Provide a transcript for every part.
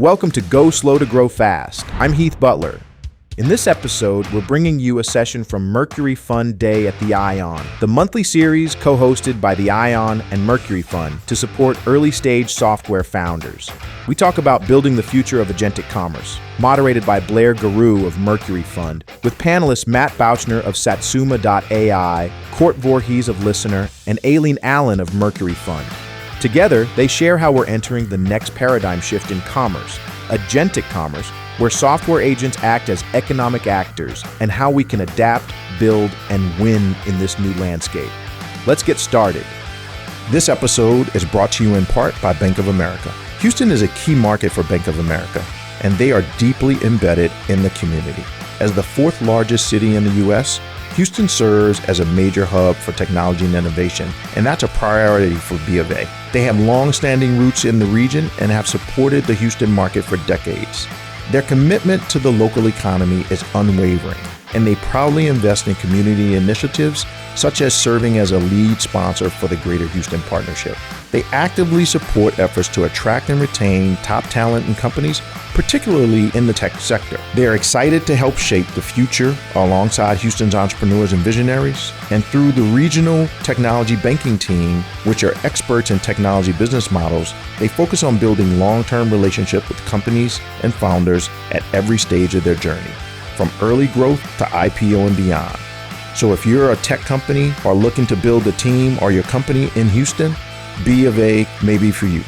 Welcome to Go Slow to Grow Fast. I'm Heath Butler. In this episode, we're bringing you a session from Mercury Fund Day at the ION, the monthly series co-hosted by the ION and Mercury Fund to support early-stage software founders. We talk about building the future of agentic commerce, moderated by Blair Garrou of Mercury Fund, with panelists Matt Bouchner of Satsuma.ai, Coert Voorhees of LISNR, and Aileen Allen of Mercury Fund. Together, they share how we're entering the next paradigm shift in commerce, agentic commerce, where software agents act as economic actors, and how we can adapt, build, and win in this new landscape. Let's get started. This episode is brought to you in part by Bank of America. Houston is a key market for Bank of America, and they are deeply embedded in the community. As the fourth largest city in the U.S., Houston serves as a major hub for technology and innovation, and that's a priority for B of A. They have long-standing roots in the region and have supported the Houston market for decades. Their commitment to the local economy is unwavering, and they proudly invest in community initiatives, such as serving as a lead sponsor for the Greater Houston Partnership. They actively support efforts to attract and retain top talent and companies, particularly in the tech sector. They are excited to help shape the future alongside Houston's entrepreneurs and visionaries. And through the regional technology banking team, which are experts in technology business models, they focus on building long-term relationships with companies and founders at every stage of their journey, from early growth to IPO and beyond. So if you're a tech company or looking to build a team or your company in Houston, B of A may be for you.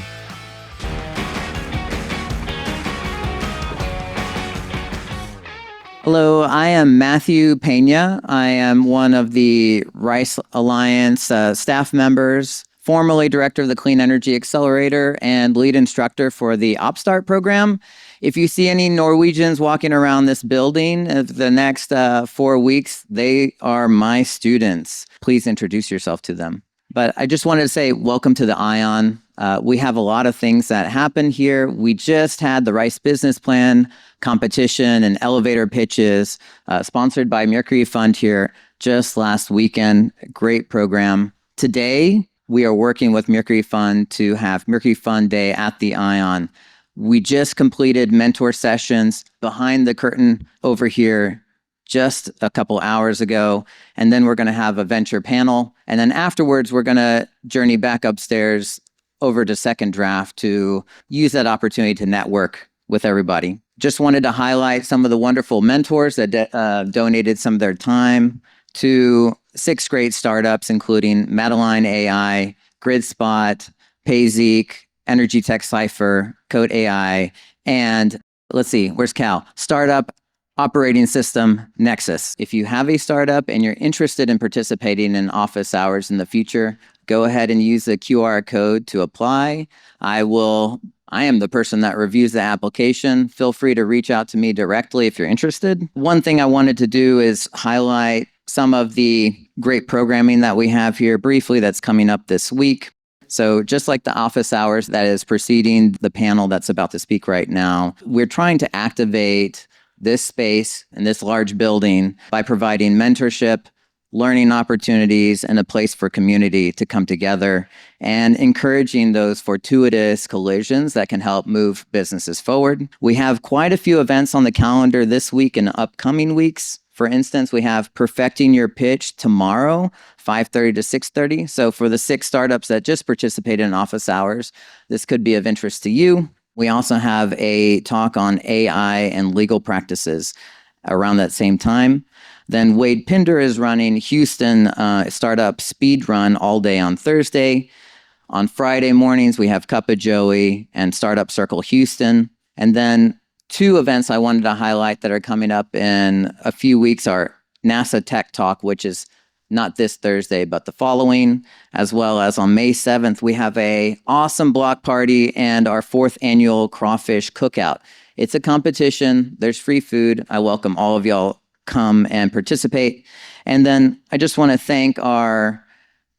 Hello, I am Matthew Pena. I am one of the Rice Alliance staff members, formerly director of the Clean Energy Accelerator and lead instructor for the Opstart program. If you see any Norwegians walking around this building the next 4 weeks, they are my students. Please introduce yourself to them. But I just wanted to say welcome to the ION. We have a lot of things that happen here. We just had the Rice Business Plan competition and elevator pitches sponsored by Mercury Fund here just last weekend. Great program. Today, we are working with Mercury Fund to have Mercury Fund Day at the ION. We just completed mentor sessions behind the curtain over here just a couple hours ago, and then we're going to have a venture panel, and then afterwards we're going to journey back upstairs over to second draft to use that opportunity to network with everybody. Just wanted to highlight some of the wonderful mentors that donated some of their time to 6 great startups, including Madeline.ai, GridSpot, Payzeek, Energy Tech Cypher, Coet.ai, and let's see, where's Cal? Startup Operating System Nexus. If you have a startup and you're interested in participating in office hours in the future, go ahead and use the QR code to apply. I am the person that reviews the application. Feel free to reach out to me directly if you're interested. One thing I wanted to do is highlight some of the great programming that we have here briefly that's coming up this week. So just like the office hours that is preceding the panel that's about to speak right now, we're trying to activate this space and this large building by providing mentorship, learning opportunities, and a place for community to come together and encouraging those fortuitous collisions that can help move businesses forward. We have quite a few events on the calendar this week and upcoming weeks. For instance, we have Perfecting Your Pitch tomorrow, 5:30 to 6:30. So for the 6 startups that just participated in office hours, this could be of interest to you. We also have a talk on AI and legal practices around that same time. Then Wade Pinder is running Houston Startup Speed Run all day on Thursday. On Friday mornings, we have Cup of Joey and Startup Circle Houston. And then 2 events I wanted to highlight that are coming up in a few weeks are NASA Tech Talk, which is not this Thursday, but the following, as well as on May 7th, we have a awesome block party and our 4th annual crawfish cookout. It's a competition. There's free food. I welcome all of y'all come and participate. And then I just want to thank our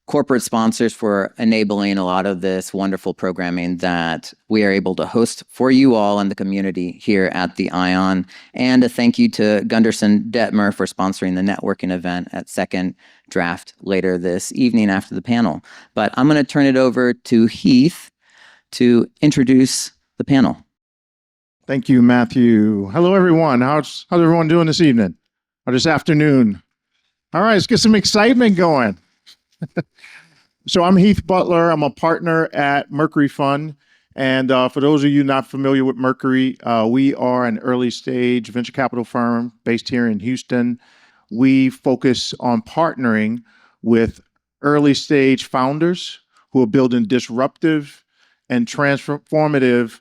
corporate sponsors for enabling a lot of this wonderful programming that we are able to host for you all in the community here at the ION. And a thank you to Gunderson Detmer for sponsoring the networking event at Second Draft later this evening after the panel. But I'm going to turn it over to Heath to introduce the panel. Thank you, Matthew. Hello, everyone. How's everyone doing this evening or this afternoon? All right, let's get some excitement going. So I'm Heath Butler. I'm a partner at Mercury Fund. And for those of you not familiar with Mercury, we are an early stage venture capital firm based here in Houston. We focus on partnering with early stage founders who are building disruptive and transformative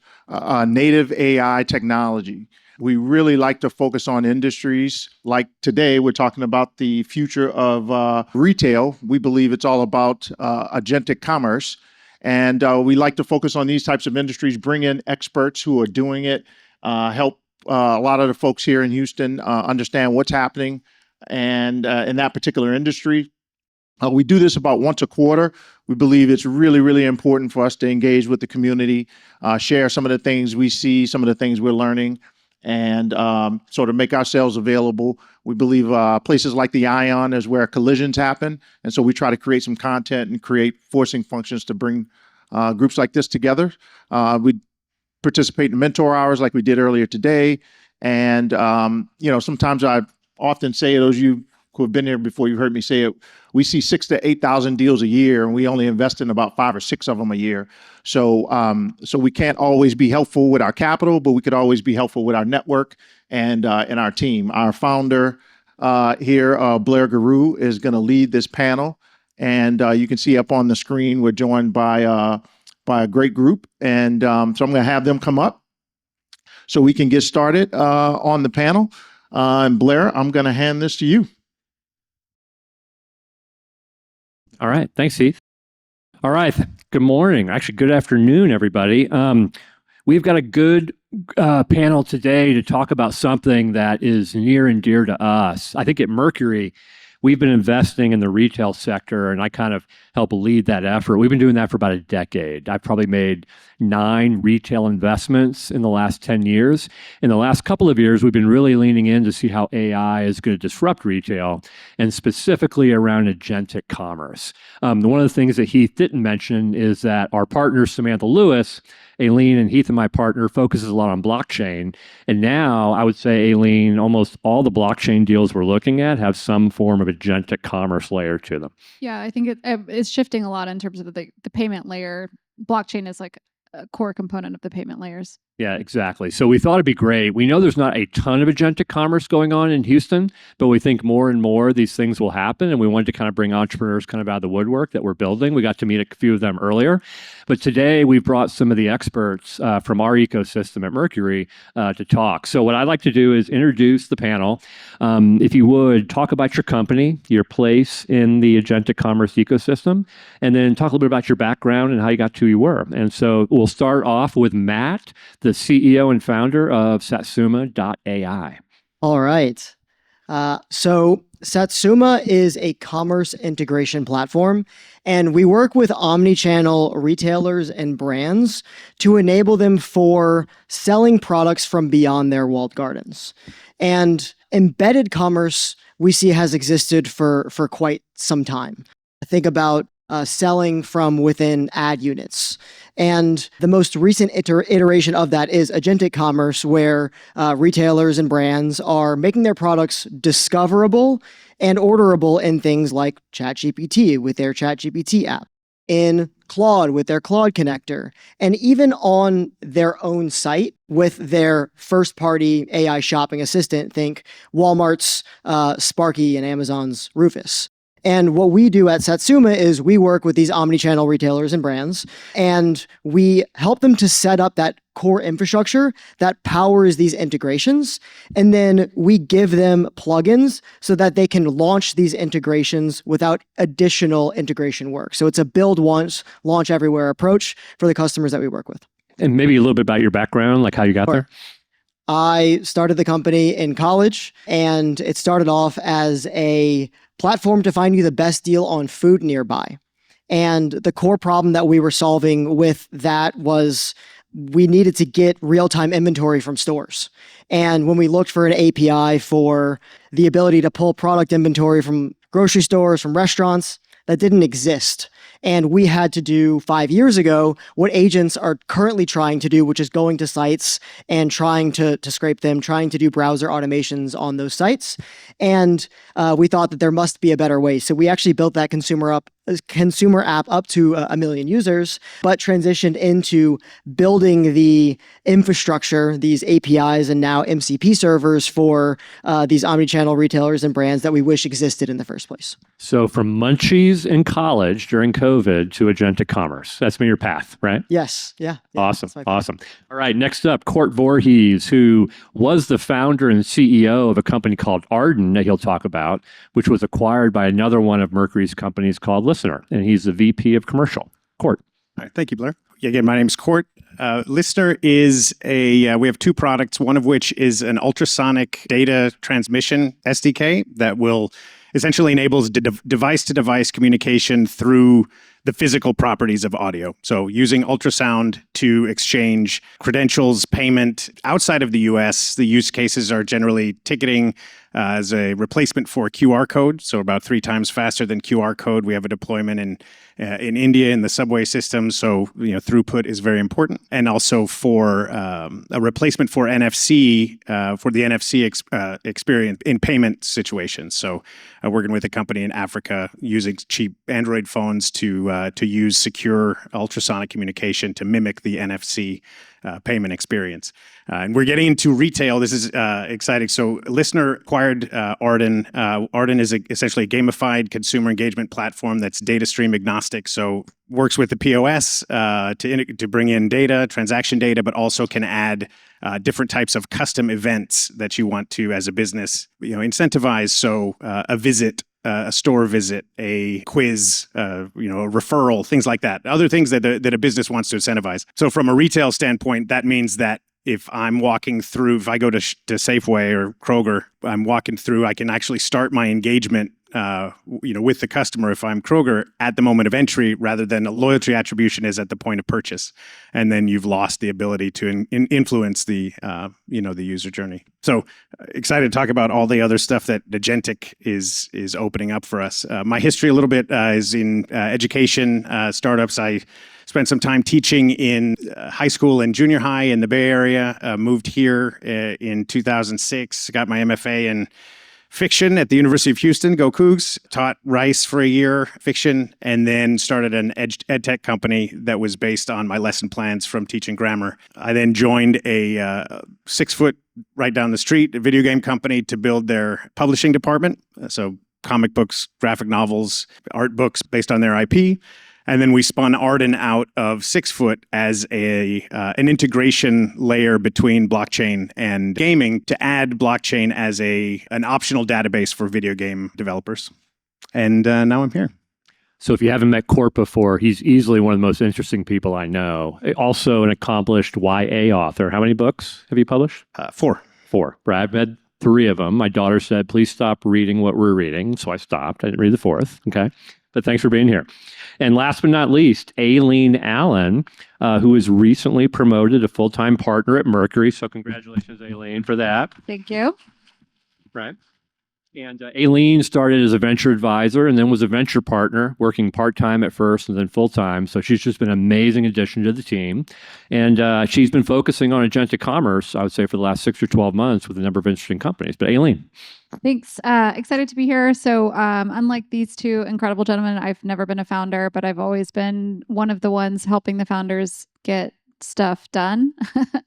native AI technology. We really like to focus on industries like today, we're talking about the future of retail. We believe it's all about agentic commerce. And we like to focus on these types of industries, bring in experts who are doing it, help a lot of the folks here in Houston understand what's happening and in that particular industry. We do this about once a quarter. We believe it's really, really important for us to engage with the community, share some of the things we see, some of the things we're learning, and sort of make ourselves available. We believe places like the ION is where collisions happen, and so we try to create some content and create forcing functions to bring groups like this together. We participate in mentor hours like we did earlier today, and sometimes I often say, those of you who have been here before, you've heard me say it, we see 6,000 to 8,000 deals a year, and we only invest in about 5 or 6 of them a year. So we can't always be helpful with our capital, but we could always be helpful with our network and our team. Our founder here, Blair Garrou, is going to lead this panel, and you can see up on the screen we're joined by a great group, and so I'm going to have them come up so we can get started on the panel. And Blair, I'm going to hand this to you. All right. Thanks, Heath. All right. Good morning. Actually, good afternoon, everybody. We've got a good panel today to talk about something that is near and dear to us. I think at Mercury, we've been investing in the retail sector, and I kind of help lead that effort. We've been doing that for about a decade. I've probably made 9 retail investments in the last 10 years. In the last couple of years, we've been really leaning in to see how AI is going to disrupt retail, and specifically around agentic commerce. One of the things that Heath didn't mention is that our partner, Samantha Lewis, Aileen and Heath and my partner, focuses a lot on blockchain. And now I would say, Aileen, almost all the blockchain deals we're looking at have some form of agentic commerce layer to them. Yeah, I think it's shifting a lot in terms of the payment layer. Blockchain is like a core component of the payment layers. Yeah, exactly. So we thought it'd be great. We know there's not a ton of agentic commerce going on in Houston, but we think more and more these things will happen. And we wanted to kind of bring entrepreneurs kind of out of the woodwork that we're building. We got to meet a few of them earlier. But today we've brought some of the experts from our ecosystem at Mercury to talk. So what I'd like to do is introduce the panel. If you would, talk about your company, your place in the agentic commerce ecosystem, and then talk a little bit about your background and how you got to who you were. And so we'll start off with Matt, the CEO and founder of Satsuma.ai. All right. So Satsuma is a commerce integration platform, and we work with omni-channel retailers and brands to enable them for selling products from beyond their walled gardens. And embedded commerce we see has existed for quite some time. Think about selling from within ad units. And the most recent iteration of that is agentic commerce, where retailers and brands are making their products discoverable and orderable in things like ChatGPT with their ChatGPT app, in Claude with their Claude connector, and even on their own site with their first-party AI shopping assistant. Think Walmart's Sparky and Amazon's Rufus. And what we do at Satsuma is we work with these omni-channel retailers and brands, and we help them to set up that core infrastructure that powers these integrations. And then we give them plugins so that they can launch these integrations without additional integration work. So it's a build once, launch everywhere approach for the customers that we work with. And maybe a little bit about your background, like how you got there. I started the company in college, and it started off as a platform to find you the best deal on food nearby. And the core problem that we were solving with that was we needed to get real-time inventory from stores. And when we looked for an API for the ability to pull product inventory from grocery stores, from restaurants, that didn't exist. And we had to do 5 years ago what agents are currently trying to do, which is going to sites and trying to scrape them, trying to do browser automations on those sites. And we thought that there must be a better way. So we actually built that consumer app up to 1 million users, but transitioned into building the infrastructure, these APIs and now MCP servers for these omnichannel retailers and brands that we wish existed in the first place. So from munchies in college during COVID to agentic commerce. That's been your path, right? Yes. Yeah. Awesome. Awesome. All right. Next up, Coert Voorhees, who was the founder and CEO of a company called Arden that he'll talk about, which was acquired by another one of Mercury's companies called LISNR. And he's the VP of commercial. Coert. All right, thank you, Blair. Again, my name's Coert. LISNR is we have two products, one of which is an ultrasonic data transmission SDK that will essentially enables device-to-device communication through the physical properties of audio. So using ultrasound to exchange credentials, payment outside of the US, the use cases are generally ticketing as a replacement for QR code. So about 3 times faster than QR code. We have a deployment in India in the subway system. So throughput is very important. And also for a replacement for NFC, for the NFC experience in payment situations. So working with a company in Africa using cheap Android phones to use secure ultrasonic communication to mimic the NFC payment experience. And we're getting into retail. This is exciting. So LISNR acquired Arden. Arden is essentially a gamified consumer engagement platform that's data stream agnostic. So works with the POS to bring in data, transaction data, but also can add different types of custom events that you want to, as a business, incentivize. So a visit, a store visit, a quiz, a referral, things like that. Other things that a business wants to incentivize. So from a retail standpoint, that means that if I'm walking through, if I go to Safeway or Kroger, I'm walking through, I can actually start my engagement with the customer if I'm Kroger at the moment of entry, rather than a loyalty attribution is at the point of purchase, and then you've lost the ability to influence the the user journey. So excited to talk about all the other stuff that Agentic is opening up for us. My history a little bit is in education, startups. I spent some time teaching in high school and junior high in the Bay Area. Moved here in 2006. Got my MFA in fiction at the University of Houston, go Cougs. Taught Rice for a year, fiction, and then started an ed tech company that was based on my lesson plans from teaching grammar. I then joined a 6 foot right down the street, a video game company, to build their publishing department. So comic books, graphic novels, art books based on their IP. And then we spun Arden out of 6 foot as an integration layer between blockchain and gaming to add blockchain as an optional database for video game developers. And now I'm here. So if you haven't met Coert before, he's easily one of the most interesting people I know. Also an accomplished YA author. How many books have you published? 4. 4. I've read 3 of them. My daughter said, please stop reading what we're reading. So I stopped. I didn't read the 4th. Okay. But thanks for being here. And last but not least, Aileen Allen, who was recently promoted to full-time partner at Mercury. So congratulations, Aileen, for that. Thank you. Right. And Aileen started as a venture advisor and then was a venture partner, working part-time at first and then full-time. So she's just been an amazing addition to the team. And she's been focusing on agentic commerce, I would say, for the last 6 or 12 months with a number of interesting companies. But Aileen. Thanks. Excited to be here. So unlike these two incredible gentlemen, I've never been a founder, but I've always been one of the ones helping the founders get stuff done.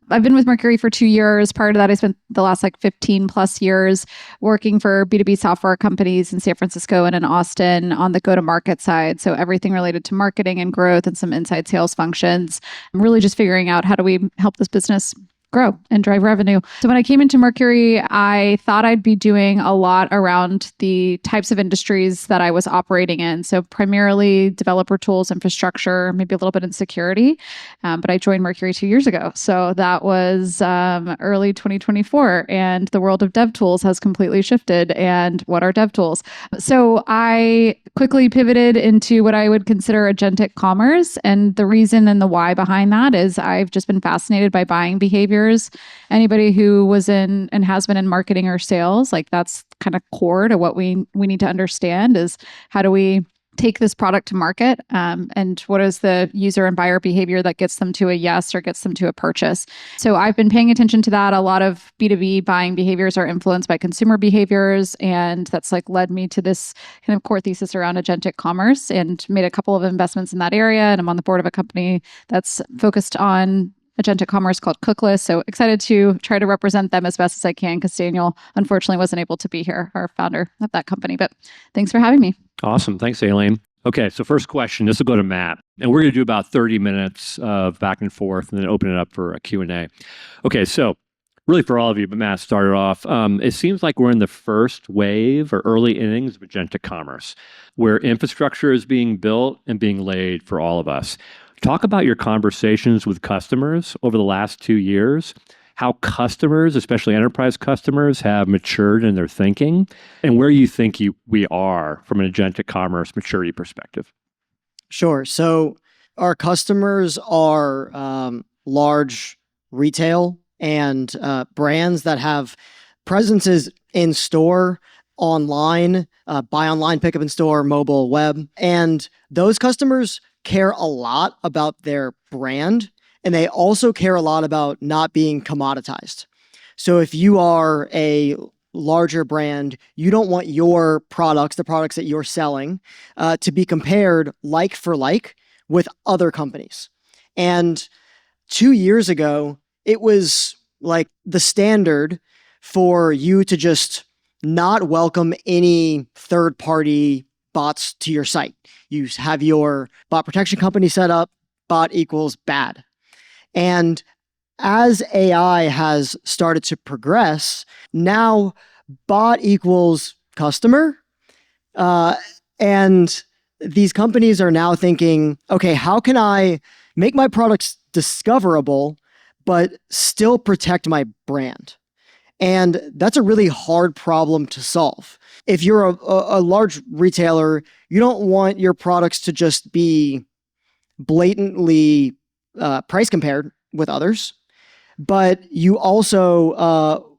I've been with Mercury for 2 years. Prior to that, I spent the last 15 plus years working for B2B software companies in San Francisco and in Austin on the go-to-market side. So everything related to marketing and growth and some inside sales functions. I'm really just figuring out how do we help this business grow and drive revenue. So when I came into Mercury, I thought I'd be doing a lot around the types of industries that I was operating in. So primarily developer tools, infrastructure, maybe a little bit in security. But I joined Mercury 2 years ago. So that was early 2024. And the world of dev tools has completely shifted. And what are dev tools? So I quickly pivoted into what I would consider agentic commerce. And the reason and the why behind that is I've just been fascinated by buying behaviors. Anybody who was in and has been in marketing or sales, that's kind of core to what we need to understand is how do we take this product to market, and what is the user and buyer behavior that gets them to a yes or gets them to a purchase. So I've been paying attention to that. A lot of B2B buying behaviors are influenced by consumer behaviors, and that's like led me to this kind of core thesis around agentic commerce, and made a couple of investments in that area. And I'm on the board of a company that's focused on agentic commerce called Cookless. So excited to try to represent them as best as I can, because Daniel unfortunately wasn't able to be here, our founder of that company. But thanks for having me. Awesome. Thanks, Aileen. Okay, so first question, this will go to Matt. And we're going to do about 30 minutes of back and forth and then open it up for a Q&A. Okay, so really for all of you, but Matt started off, it seems like we're in the first wave or early innings of agentic commerce, where infrastructure is being built and being laid for all of us. Talk about your conversations with customers over the last 2 years, how customers, especially enterprise customers, have matured in their thinking, and where you think we are from an agentic commerce maturity perspective. Sure. So our customers are large retail and brands that have presences in store, online, buy online, pick up in store, mobile, web. And those customers care a lot about their brand, and they also care a lot about not being commoditized. So if you are a larger brand, you don't want your products, the products that you're selling, to be compared like for like with other companies. And 2 years ago, it was like the standard for you to just not welcome any third-party bots to your site. You have your bot protection company set up, bot equals bad. And as AI has started to progress, now bot equals customer. And these companies are now thinking, okay, how can I make my products discoverable, but still protect my brand? And that's a really hard problem to solve. If you're a large retailer, you don't want your products to just be blatantly price compared with others, but you also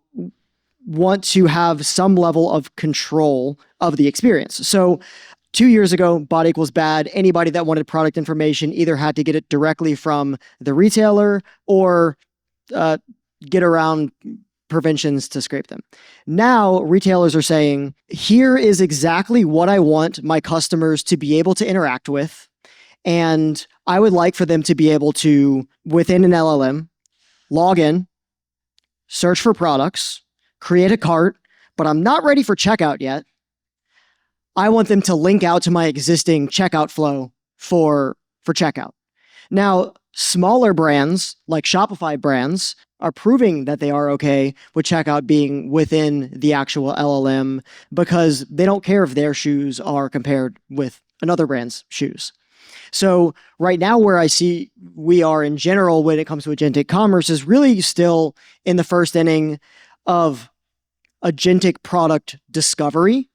want to have some level of control of the experience. So 2 years ago, bot equals bad. Anybody that wanted product information either had to get it directly from the retailer or get around preventions to scrape them. Now, retailers are saying, here is exactly what I want my customers to be able to interact with. And I would like for them to be able to, within an LLM, log in, search for products, create a cart, but I'm not ready for checkout yet. I want them to link out to my existing checkout flow for checkout. Now, smaller brands like Shopify brands are proving that they are okay with checkout being within the actual LLM because they don't care if their shoes are compared with another brand's shoes. So right now where I see we are in general when it comes to agentic commerce is really still in the first inning of agentic product discovery.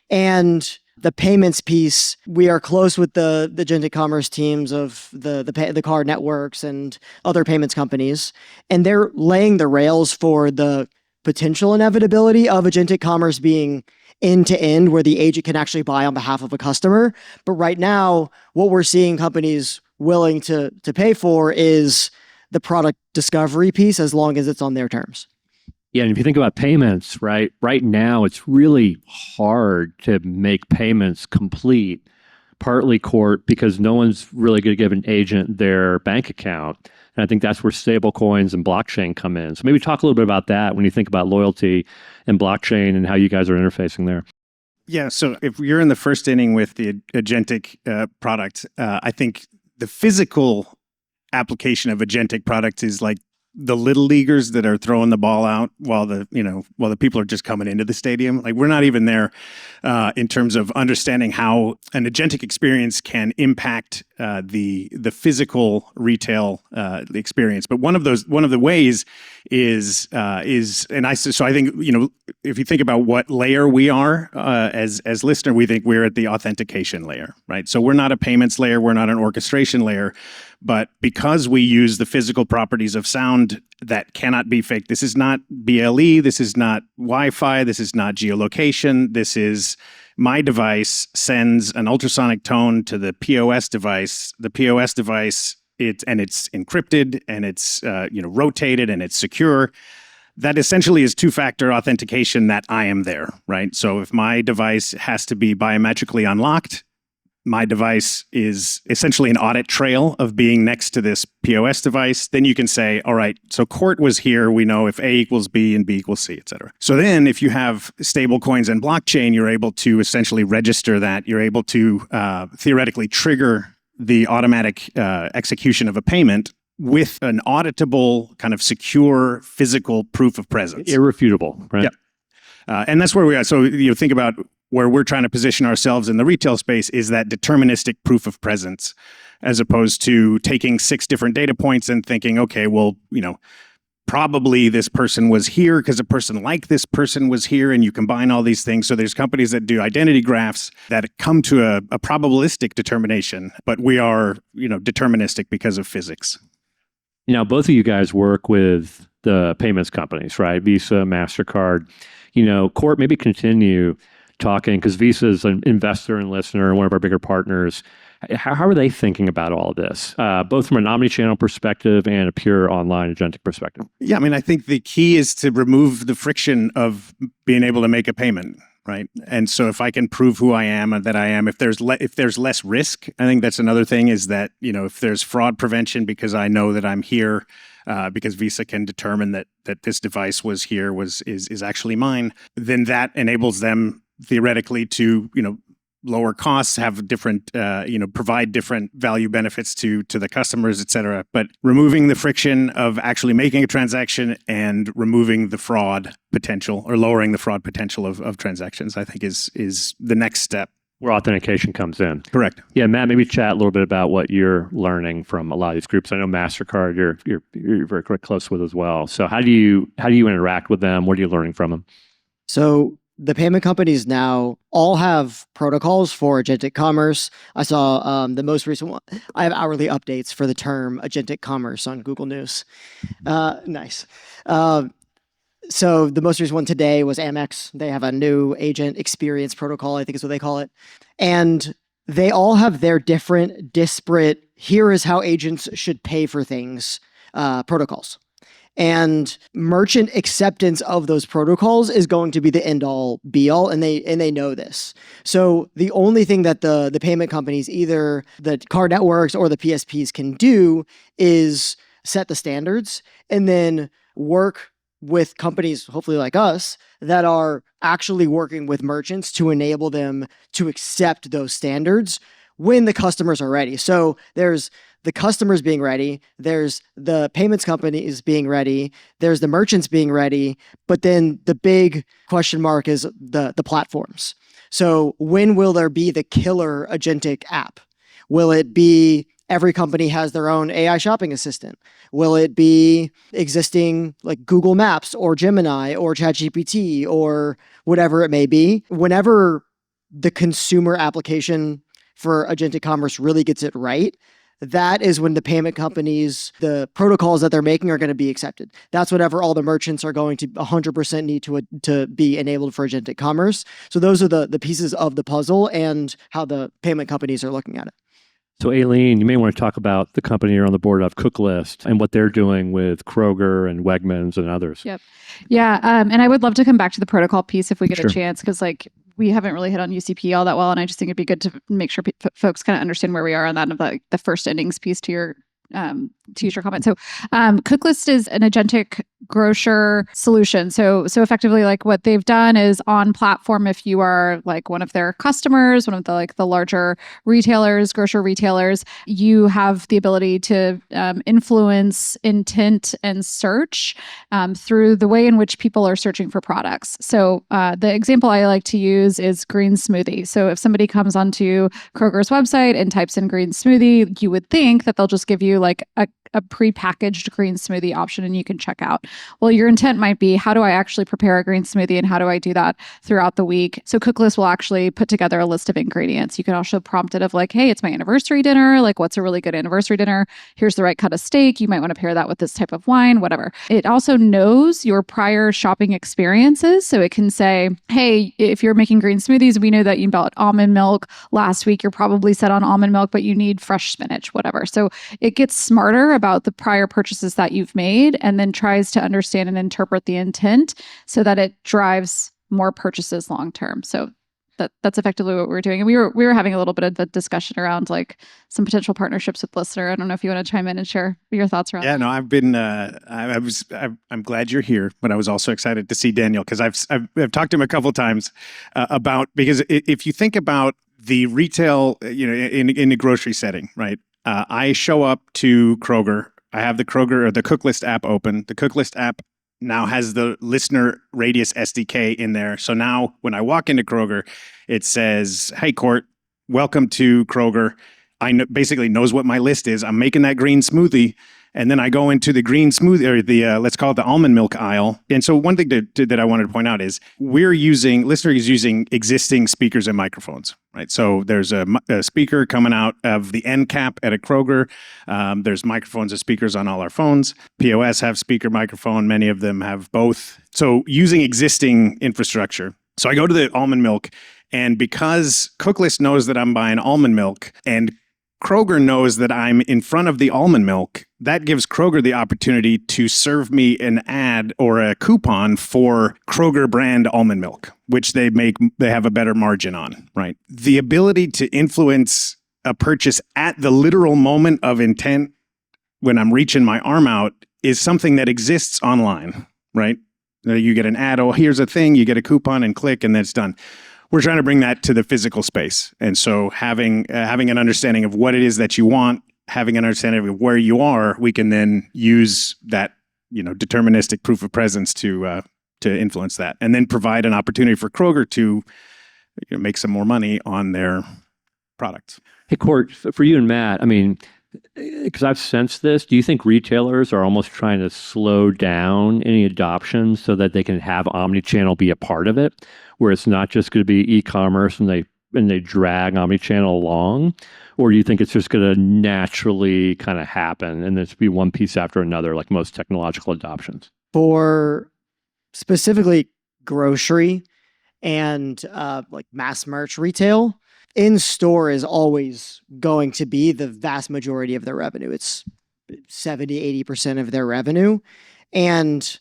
And the payments piece, we are close with the agentic commerce teams of the card networks and other payments companies, and they're laying the rails for the potential inevitability of agentic commerce being end-to-end, where the agent can actually buy on behalf of a customer. But right now, what we're seeing companies willing to pay for is the product discovery piece, as long as it's on their terms. Yeah, and if you think about payments, right now it's really hard to make payments complete, partly Coert, because no one's really going to give an agent their bank account. And I think that's where stable coins and blockchain come in. So maybe talk a little bit about that when you think about loyalty and blockchain and how you guys are interfacing there. Yeah, so if you're in the first inning with the agentic product, I think the physical application of agentic products is like the little leaguers that are throwing the ball out while the people are just coming into the stadium. Like, we're not even there in terms of understanding how an agentic experience can impact the physical retail experience. But one of the ways is and so I think, if you think about what layer we are as LISNR, we think we're at the authentication layer, right? So we're not a payments layer, we're not an orchestration layer, but because we use the physical properties of sound that cannot be faked. This is not BLE, this is not Wi-Fi, this is not geolocation, this is my device sends an ultrasonic tone to the POS device. The POS device, it's encrypted and it's rotated and it's secure. That essentially is two-factor authentication that I am there, right? So if my device has to be biometrically unlocked, my device is essentially an audit trail of being next to this POS device. Then you can say, all right, so Coert was here. We know if A equals B and B equals C, et cetera. So then if you have stable coins and blockchain, you're able to essentially register that. You're able to theoretically trigger the automatic execution of a payment with an auditable, kind of secure physical proof of presence. Irrefutable, right? Yep. And that's where we are. So think about where we're trying to position ourselves in the retail space is that deterministic proof of presence, as opposed to taking 6 different data points and thinking, okay, well, probably this person was here because a person like this person was here, and you combine all these things. So there's companies that do identity graphs that come to a probabilistic determination, but we are, deterministic because of physics. Both of you guys work with the payments companies, right? Visa, MasterCard. Coert, maybe continue talking, because Visa is an investor in LISNR, one of our bigger partners. How are they thinking about all of this, both from an omnichannel perspective and a pure online agentic perspective? Yeah, I think the key is to remove the friction of being able to make a payment, right? And so if I can prove who I am and that I am, if there's less risk, I think that's another thing is that, if there's fraud prevention because I know that I'm here, because Visa can determine that this device was here, is actually mine, then that enables them theoretically to, lower costs, have different, provide different value benefits to the customers, et cetera. But removing the friction of actually making a transaction and removing the fraud potential or lowering the fraud potential of transactions, I think is the next step. Where authentication comes in. Correct. Yeah, Matt, maybe chat a little bit about what you're learning from a lot of these groups. I know MasterCard, you're very close with as well. So how do you interact with them? What are you learning from them? So the payment companies now all have protocols for agentic commerce. I saw the most recent one. I have hourly updates for the term agentic commerce on Google News. Nice. So the most recent one today was Amex. They have a new agent experience protocol, I think is what they call it. And they all have their different, disparate, here is how agents should pay for things, protocols. And merchant acceptance of those protocols is going to be the end all be all, and they know this. So the only thing that the payment companies, either the card networks or the PSPs, can do is set the standards and then work with companies, hopefully like us, that are actually working with merchants to enable them to accept those standards when the customers are ready. So there's the customers being ready, there's the payments companies being ready, there's the merchants being ready, but then the big question mark is the platforms. So when will there be the killer agentic app? Will it be every company has their own AI shopping assistant? Will it be existing like Google Maps or Gemini or ChatGPT or whatever it may be? Whenever the consumer application for agentic commerce really gets it right, that is when the payment companies, the protocols that they're making are going to be accepted. That's whatever all the merchants are going to 100% need to be enabled for agentic commerce. So those are the pieces of the puzzle and how the payment companies are looking at it. So Aileen, you may want to talk about the company you're on the board of, CookList, and what they're doing with Kroger and Wegmans and others. Yep. Yeah. And I would love to come back to the protocol piece if we get Sure. a chance, because we haven't really hit on UCP all that well. And I just think it'd be good to make sure folks kind of understand where we are on that, of the first innings piece to your comment. So CookList is an agentic grocer solution. So effectively, what they've done is on platform, if you are one of their customers, one of the larger retailers, grocery retailers, you have the ability to influence intent and search through the way in which people are searching for products. So the example I like to use is green smoothie. So if somebody comes onto Kroger's website and types in green smoothie, you would think that they'll just give you like a prepackaged green smoothie option and you can check out. Well, your intent might be, how do I actually prepare a green smoothie and how do I do that throughout the week? So CookList will actually put together a list of ingredients. You can also prompt it of like, hey, it's my anniversary dinner. Like, what's a really good anniversary dinner? Here's the right cut of steak. You might want to pair that with this type of wine, whatever. It also knows your prior shopping experiences. So it can say, hey, if you're making green smoothies, we know that you bought almond milk last week. You're probably set on almond milk, but you need fresh spinach, whatever. So it gets smarter about the prior purchases that you've made and then tries to understand and interpret the intent so that it drives more purchases long term. So that's effectively what we're doing. And we were having a little bit of a discussion around like some potential partnerships with LISNR. I don't know if you want to chime in and share your thoughts around. Yeah, no, I've been. I'm glad you're here, but I was also excited to see Daniel because I've talked to him a couple of times about, because if you think about the retail, in the grocery setting, right? I show up to Kroger. I have the Kroger or the CookList app open. The CookList app now has the LISNR Radius SDK in there. So now when I walk into Kroger, it says, hey, Coert, welcome to Kroger. Basically knows what my list is. I'm making that green smoothie. And then I go into the green smoothie, or the, let's call it the almond milk aisle. And so one thing that I wanted to point out is LISNR is using existing speakers and microphones, right? So there's a speaker coming out of the end cap at a Kroger. There's microphones and speakers on all our phones. POS have speaker microphone. Many of them have both. So using existing infrastructure. So I go to the almond milk, and because CookList knows that I'm buying almond milk and Kroger knows that I'm in front of the almond milk, that gives Kroger the opportunity to serve me an ad or a coupon for Kroger brand almond milk, which they have a better margin on, right? The ability to influence a purchase at the literal moment of intent when I'm reaching my arm out is something that exists online, right? You get an ad, oh, here's a thing, you get a coupon and click, and then it's done. We're trying to bring that to the physical space. And so having an understanding of what it is that you want, having an understanding of where you are, we can then use that, deterministic proof of presence to influence that, and then provide an opportunity for Kroger to make some more money on their products. Hey, Coert, for you and Matt, I mean, because I've sensed this, do you think retailers are almost trying to slow down any adoption so that they can have omnichannel be a part of it, where it's not just going to be e-commerce and they drag omnichannel along? Or do you think it's just going to naturally kind of happen and it's be one piece after another, like most technological adoptions? For specifically grocery and like mass merch retail, in-store is always going to be the vast majority of their revenue. It's 70-80% of their revenue. And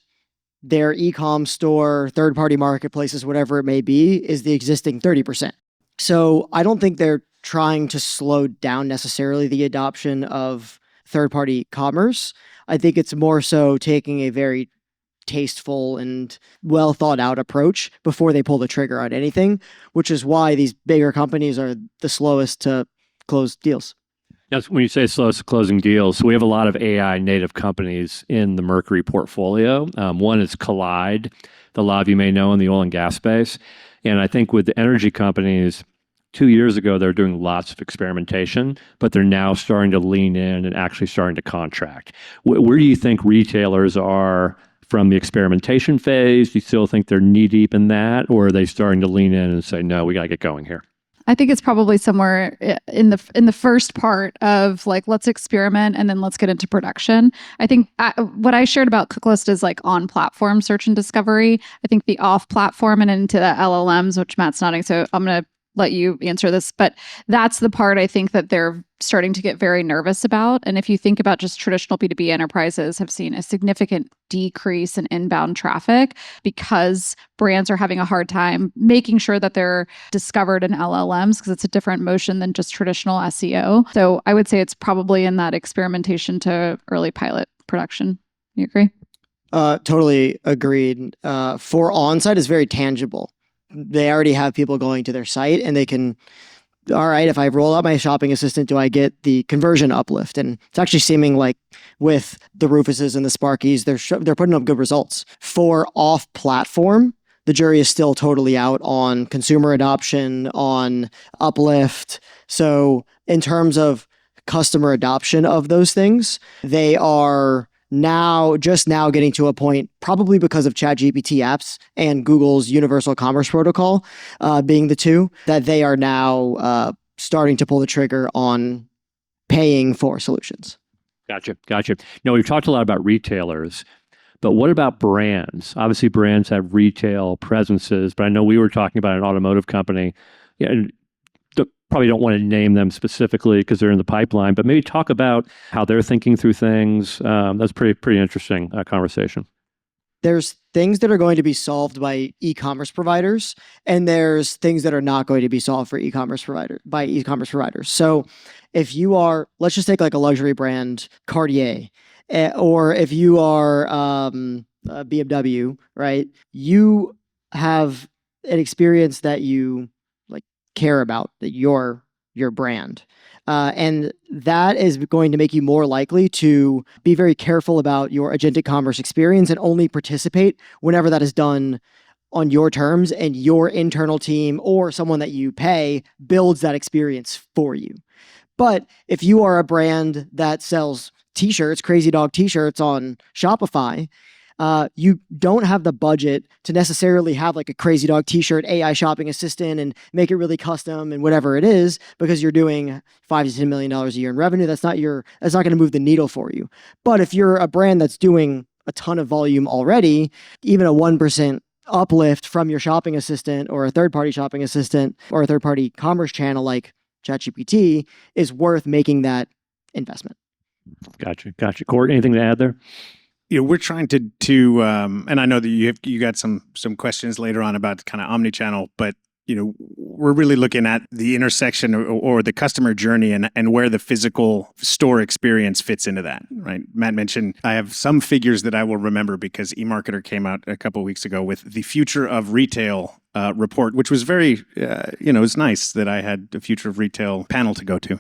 their e-com store, third-party marketplaces, whatever it may be, is the existing 30%. So I don't think they're trying to slow down necessarily the adoption of third-party commerce. I think it's more so taking a very tasteful and well thought out approach before they pull the trigger on anything, which is why these bigger companies are the slowest to close deals. Yes, when you say slowest closing deals, we have a lot of AI native companies in the Mercury portfolio. One is Collide, that a lot of you may know in the oil and gas space. And I think with the energy companies, 2 years ago, they were doing lots of experimentation, but they're now starting to lean in and actually starting to contract. Where do you think retailers are from the experimentation phase? Do you still think they're knee deep in that, or are they starting to lean in and say, no, we got to get going here? I think it's probably somewhere in the first part of like, let's experiment and then let's get into production. I think what I shared about CookList is like on platform search and discovery. I think the off platform and into the LLMs, which Matt's nodding, so I'm going to let you answer this, but that's the part I think that they're starting to get very nervous about. And if you think about just traditional B2B enterprises have seen a significant decrease in inbound traffic because brands are having a hard time making sure that they're discovered in LLMs because it's a different motion than just traditional SEO. So I would say it's probably in that experimentation to early pilot production. You agree? Totally agreed. For on-site is very tangible. They already have people going to their site and they can, all right, if I roll out my shopping assistant, do I get the conversion uplift? And it's actually seeming like with the Rufuses and the Sparkies, they're putting up good results. For off-platform, the jury is still totally out on consumer adoption, on uplift. So in terms of customer adoption of those things. They are now getting to a point, probably because of ChatGPT apps and Google's Universal Commerce Protocol being the two, that they are now starting to pull the trigger on paying for solutions. Gotcha. No, we've talked a lot about retailers, but what about brands? Obviously, brands have retail presences, but I know we were talking about an automotive company. Yeah, and probably don't want to name them specifically because they're in the pipeline, but maybe talk about how they're thinking through things. That's pretty interesting conversation. There's things that are going to be solved by e-commerce providers, and there's things that are not going to be solved for e-commerce providers. So if you are, let's just take like a luxury brand, Cartier, or if you are BMW, right? You have an experience that you care about, that your brand. And that is going to make you more likely to be very careful about your agentic commerce experience and only participate whenever that is done on your terms and your internal team or someone that you pay builds that experience for you. But if you are a brand that sells t-shirts, Crazy Dog t-shirts on Shopify, you don't have the budget to necessarily have like a Crazy Dog t-shirt AI shopping assistant and make it really custom and whatever it is, because you're doing $5 to $10 million a year in revenue. That's not going to move the needle for you. But if you're a brand that's doing a ton of volume already, even a 1% uplift from your shopping assistant or a third-party shopping assistant or a third-party commerce channel like ChatGPT is worth making that investment. Gotcha. Coert, anything to add there? We're trying to and I know that you got some questions later on about kind of omnichannel, but we're really looking at the intersection or the customer journey and where the physical store experience fits into that, right? Matt mentioned I have some figures that I will remember because eMarketer came out a couple of weeks ago with the Future of Retail report, which was very, it's nice that I had the Future of Retail panel to go to.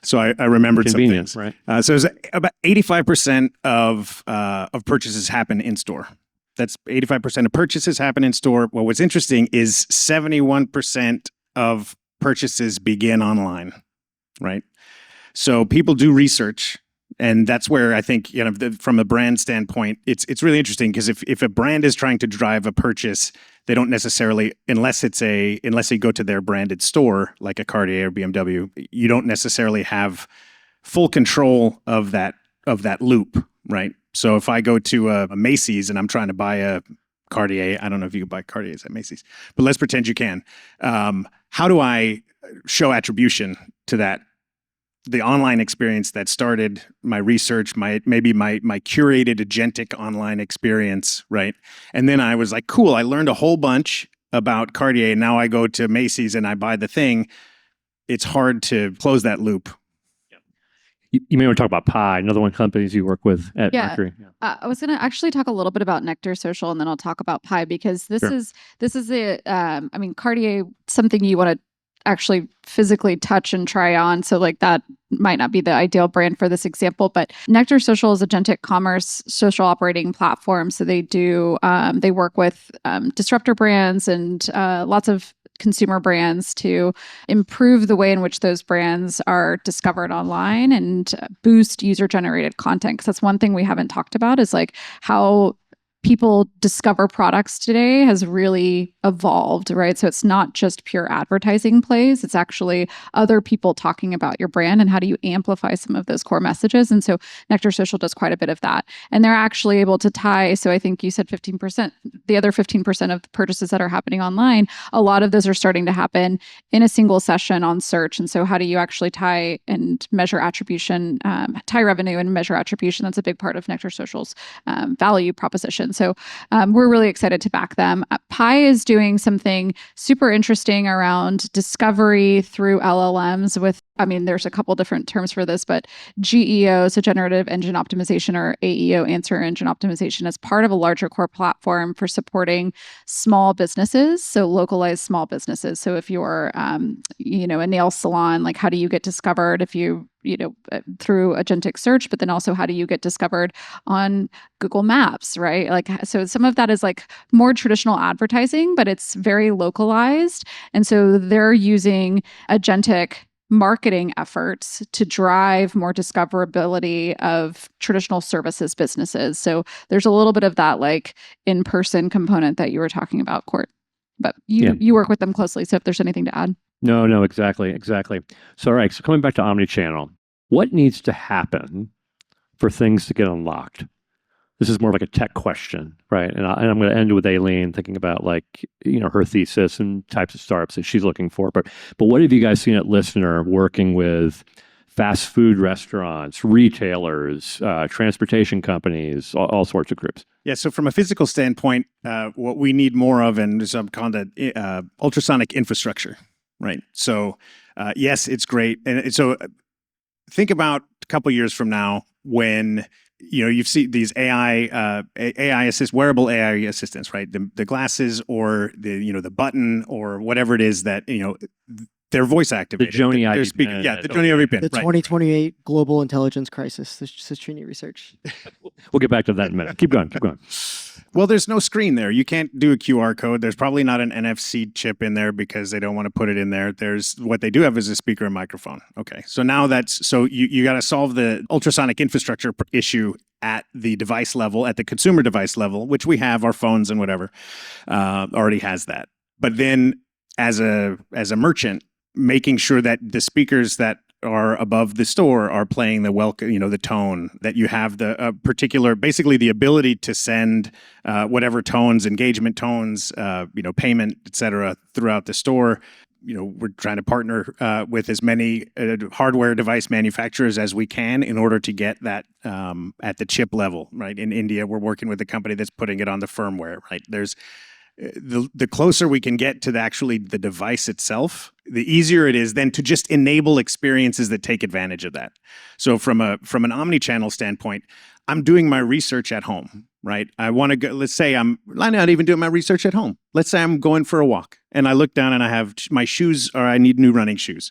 So I remembered some things. Right? So it was about 85% of purchases happen in store. That's 85% of purchases happen in store. Well, what's interesting is 71% of purchases begin online, right? So people do research, and that's where I think, from a brand standpoint, it's really interesting because if a brand is trying to drive a purchase, they don't necessarily, unless you go to their branded store like a Cartier or BMW, you don't necessarily have full control of that loop, right? So if I go to a Macy's and I'm trying to buy a Cartier, I don't know if you can buy Cartiers at Macy's, but let's pretend you can. How do I show attribution to that? The online experience that started my research, maybe my curated agentic online experience, right? And then I was like, cool, I learned a whole bunch about Cartier. Now I go to Macy's and I buy the thing. It's hard to close that loop. You may want to talk about Pi, another one of the companies you work with at Mercury. I was going to actually talk a little bit about Nectar Social, and then I'll talk about Pi because this is Cartier, something you want to actually physically touch and try on. So like that might not be the ideal brand for this example, but Nectar Social is agentic commerce social operating platform. So they do, they work with disruptor brands and lots of consumer brands to improve the way in which those brands are discovered online and boost user-generated content. Because that's one thing we haven't talked about is like how people discover products today has really evolved, right? So it's not just pure advertising plays. It's actually other people talking about your brand and how do you amplify some of those core messages. And so Nectar Social does quite a bit of that. And they're actually able to tie, so I think you said 15%, the other 15% of the purchases that are happening online, a lot of those are starting to happen in a single session on search. And so how do you actually tie and measure attribution, tie revenue and measure attribution? That's a big part of Nectar Social's value proposition. So we're really excited to back them. Pi is doing something super interesting around discovery through LLMs with, there's a couple different terms for this, but GEO, so generative engine optimization, or AEO, answer engine optimization, as part of a larger core platform for supporting small businesses, so localized small businesses. So if you're, a nail salon, like how do you get discovered if you through agentic search, but then also how do you get discovered on Google Maps, right? Like, so some of that is like more traditional advertising, but it's very localized. And so they're using agentic marketing efforts to drive more discoverability of traditional services businesses. So there's a little bit of that like in-person component that you were talking about, Coert. But you work with them closely. So if there's anything to add. No, exactly. So, all right. So coming back to omnichannel, what needs to happen for things to get unlocked? This is more of like a tech question, right? And I'm going to end with Aileen thinking about like, her thesis and types of startups that she's looking for. But what have you guys seen at LISNR working with fast food restaurants, retailers, transportation companies, all sorts of groups? Yeah, so from a physical standpoint, what we need more of, and I'm calling that ultrasonic infrastructure, right? So yes, it's great. And so think about a couple years from now when you see these AI wearable AI assistants, right? The glasses or the button or whatever it is that they're voice activated. The Joni They're Ivy speaking. pen. Yeah, the Joni Ivy pen. The 2028 global intelligence crisis. This is Trini research. We'll get back to that in a minute. Keep going. Well, there's no screen there. You can't do a QR code. There's probably not an NFC chip in there because they don't want to put it in there. There's what they do have is a speaker and microphone. Okay, so now you got to solve the ultrasonic infrastructure issue at the device level, at the consumer device level, which we have, our phones and whatever already has that. But then as a merchant, making sure that the speakers that are above the store are playing the the tone, that you have the particular, basically the ability to send whatever tones, engagement tones, payment, et cetera, throughout the store. We're trying to partner with as many hardware device manufacturers as we can in order to get that at the chip level, right? In India, we're working with a company that's putting it on the firmware, right? There's the closer we can get to the device itself, the easier it is then to just enable experiences that take advantage of that. So from an omni-channel standpoint, I'm doing my research at home, right? I want to go, let's say I'm not even doing my research at home. Let's say I'm going for a walk and I look down and I have my shoes, or I need new running shoes.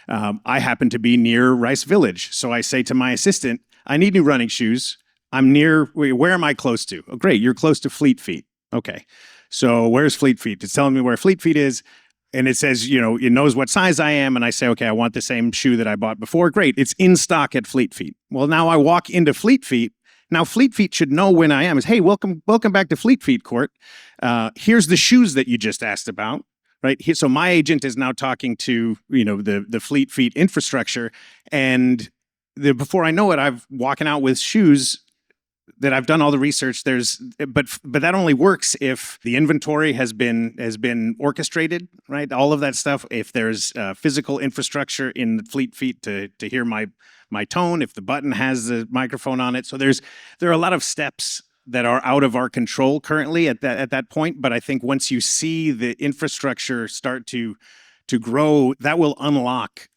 I happen to be near Rice Village. So I say to my assistant, I need new running shoes. I'm near, where am I close to? Oh, great, you're close to Fleet Feet. Okay. So where's Fleet Feet? It's telling me where Fleet Feet is. And it says, it knows what size I am. And I say, okay, I want the same shoe that I bought before. Great. It's in stock at Fleet Feet. Well, now I walk into Fleet Feet. Now Fleet Feet should know when I am. Is, hey, welcome back to Fleet Feet, Coert. Here's the shoes that you just asked about. Right. So my agent is now talking to, the Fleet Feet infrastructure. And before I know it, I'm walking out with shoes that I've done all the research. But that only works if the inventory has been orchestrated, right? All of that stuff. If there's physical infrastructure in the Fleet Feet to hear my tone, if the button has the microphone on it. So there are a lot of steps that are out of our control currently at that point. But I think once you see the infrastructure start to grow, that will unlock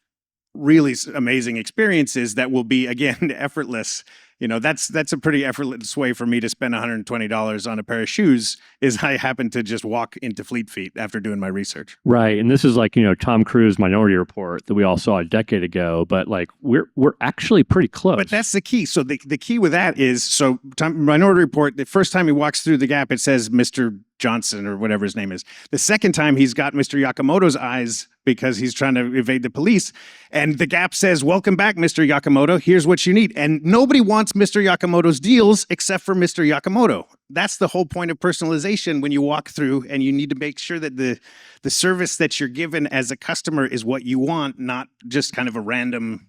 really amazing experiences that will be, again, effortless. That's a pretty effortless way for me to spend $120 on a pair of shoes, is I happen to just walk into Fleet Feet after doing my research. Right. And this is like, Tom Cruise Minority Report that we all saw a decade ago, but like we're actually pretty close. But that's the key. So the key with that is, Minority Report, the first time he walks through the gap, it says Mr. Johnson or whatever his name is. The second time he's got Mr. Yakamoto's eyes because he's trying to evade the police. And the gap says, welcome back, Mr. Yakamoto. Here's what you need. And nobody wants Mr. Yakamoto's deals except for Mr. Yakamoto. That's the whole point of personalization when you walk through, and you need to make sure that the service that you're given as a customer is what you want, not just kind of a random,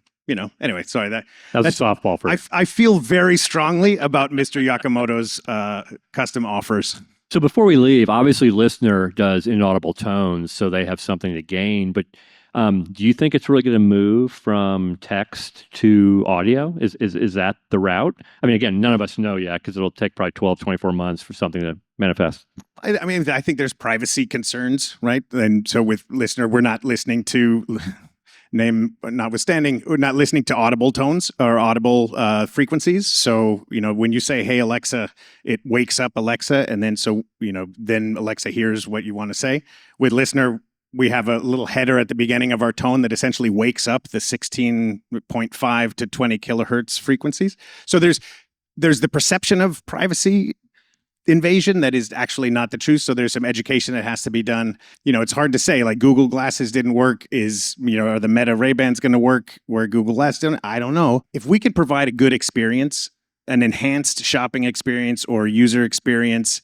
anyway, sorry. That's a softball for you. I feel very strongly about Mr. Yakamoto's custom offers. So before we leave, obviously LISNR does inaudible tones, so they have something to gain. But do you think it's really going to move from text to audio? Is that the route? I mean, again, none of us know yet because it'll take probably 12, 24 months for something to manifest. I think there's privacy concerns, right? And so with LISNR, we're not listening to... name notwithstanding, we're not listening to audible tones or audible frequencies. So, when you say, hey, Alexa, it wakes up Alexa. And then, then Alexa hears what you want to say. With LISNR, we have a little header at the beginning of our tone that essentially wakes up the 16.5 to 20 kilohertz frequencies. So there's the perception of privacy invasion that is actually not the truth. So there's some education that has to be done. It's hard to say, like Google Glasses didn't work. Are the Meta Ray-Bans going to work where Google Glass didn't? I don't know. If we could provide a good experience, an enhanced shopping experience or user experience,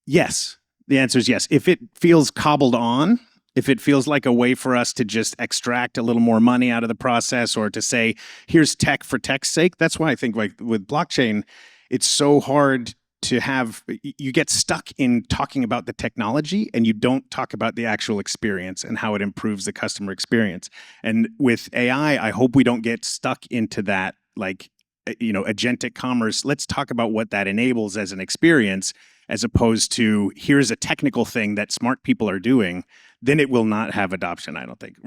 yes. The answer is yes. If it feels cobbled on, if it feels like a way for us to just extract a little more money out of the process or to say, here's tech for tech's sake, that's why I think like with blockchain, it's so hard to have, you get stuck in talking about the technology and you don't talk about the actual experience and how it improves the customer experience. And with AI, I hope we don't get stuck into that, like, agentic commerce. Let's talk about what that enables as an experience, as opposed to here's a technical thing that smart people are doing. Then it will not have adoption, I don't think,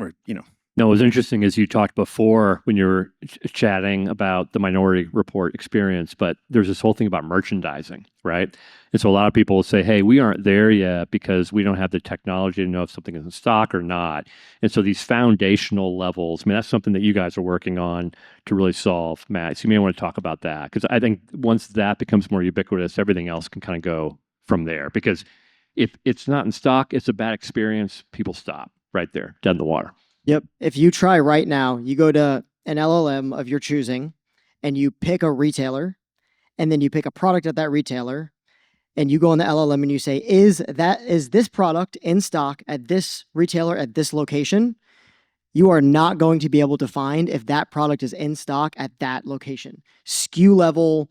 No, it was interesting as you talked before when you were chatting about the Minority Report experience, but there's this whole thing about merchandising, right? And so a lot of people will say, hey, we aren't there yet because we don't have the technology to know if something is in stock or not. And so these foundational levels, I mean, that's something that you guys are working on to really solve, Matt. So you may want to talk about that, because I think once that becomes more ubiquitous, everything else can kind of go from there. Because if it's not in stock, it's a bad experience, people stop right there, dead in the water. Yep. If you try right now, you go to an LLM of your choosing and you pick a retailer and then you pick a product at that retailer and you go on the LLM and you say, is this product in stock at this retailer at this location? You are not going to be able to find if that product is in stock at that location. SKU level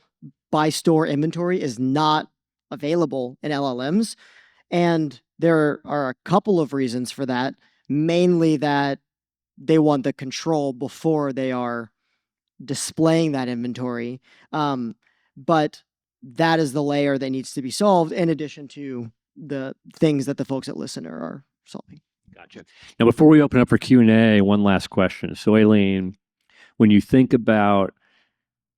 by store inventory is not available in LLMs. And there are a couple of reasons for that. Mainly that they want the control before they are displaying that inventory. But that is the layer that needs to be solved in addition to the things that the folks at LISNR are solving. Gotcha. Now, before we open up for Q&A, one last question. So, Aileen, when you think about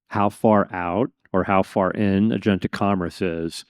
how far out or how far in agentic commerce is,